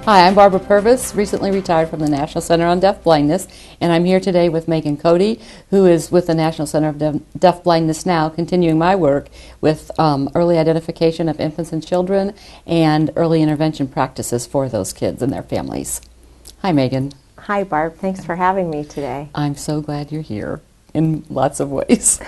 Hi, I'm Barbara Purvis, recently retired from the National Center on Deaf Blindness, and I'm here today with Megan Cody, who is with the National Center of Deaf Blindness now, continuing my work with early identification of infants and children and early intervention practices for those kids and their families. Hi, Megan. Hi, Barb. Thanks for having me today. I'm so glad you're here in lots of ways.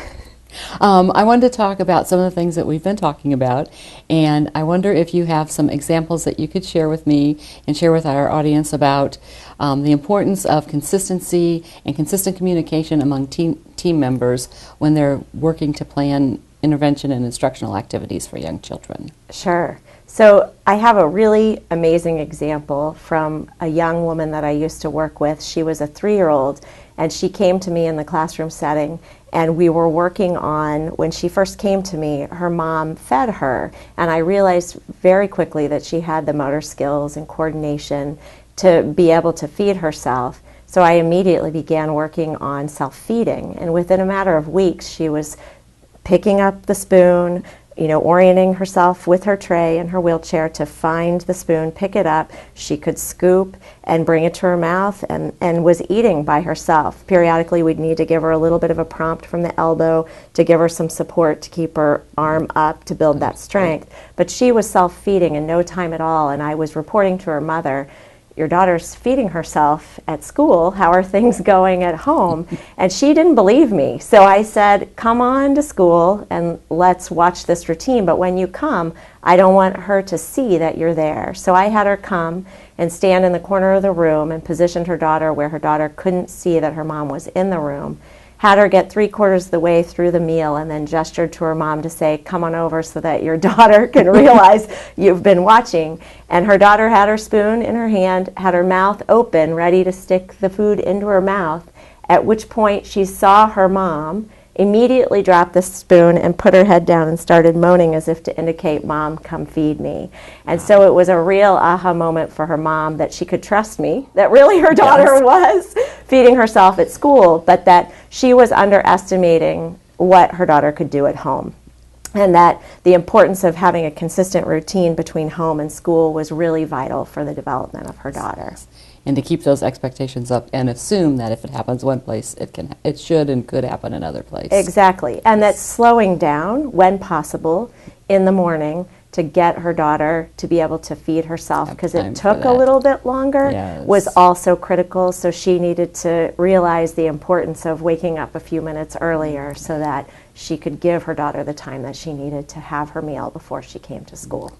I wanted to talk about some of the things that we've been talking about, and I wonder if you have some examples that you could share with me and share with our audience about the importance of consistency and consistent communication among team members when they're working to plan intervention and instructional activities for young children. Sure. So I have a really amazing example from a young woman that I used to work with. She was a 3-year-old, and she came to me in the classroom setting, and we were working on, when she first came to me, her mom fed her, and I realized very quickly that she had the motor skills and coordination to be able to feed herself. So I immediately began working on self-feeding, and within a matter of weeks she was picking up the spoon, orienting herself with her tray in her wheelchair to find the spoon, pick it up. She could scoop and bring it to her mouth and was eating by herself. Periodically, we'd need to give her a little bit of a prompt from the elbow to give her some support to keep her arm up to build that strength. But she was self-feeding in no time at all, and I was reporting to her mother, "Your daughter's feeding herself at school. How are things going at home?" And she didn't believe me. So I said, "Come on to school and let's watch this routine. But when you come, I don't want her to see that you're there." So I had her come and stand in the corner of the room and positioned her daughter where her daughter couldn't see that her mom was in the room. Had her get 3/4 of the way through the meal and then gestured to her mom to say, "Come on over so that your daughter can realize you've been watching." And her daughter had her spoon in her hand, had her mouth open, ready to stick the food into her mouth, at which point she saw her mom, immediately dropped the spoon and put her head down and started moaning as if to indicate, "Mom, come feed me." And so it was a real aha moment for her mom that she could trust me, that really her daughter was feeding herself at school, but that she was underestimating what her daughter could do at home. And that the importance of having a consistent routine between home and school was really vital for the development of her daughter. And to keep those expectations up and assume that if it happens one place, it should and could happen another place. Exactly. And that slowing down, when possible, in the morning to get her daughter to be able to feed herself, because it took a little bit longer, was also critical. So she needed to realize the importance of waking up a few minutes earlier so that she could give her daughter the time that she needed to have her meal before she came to school.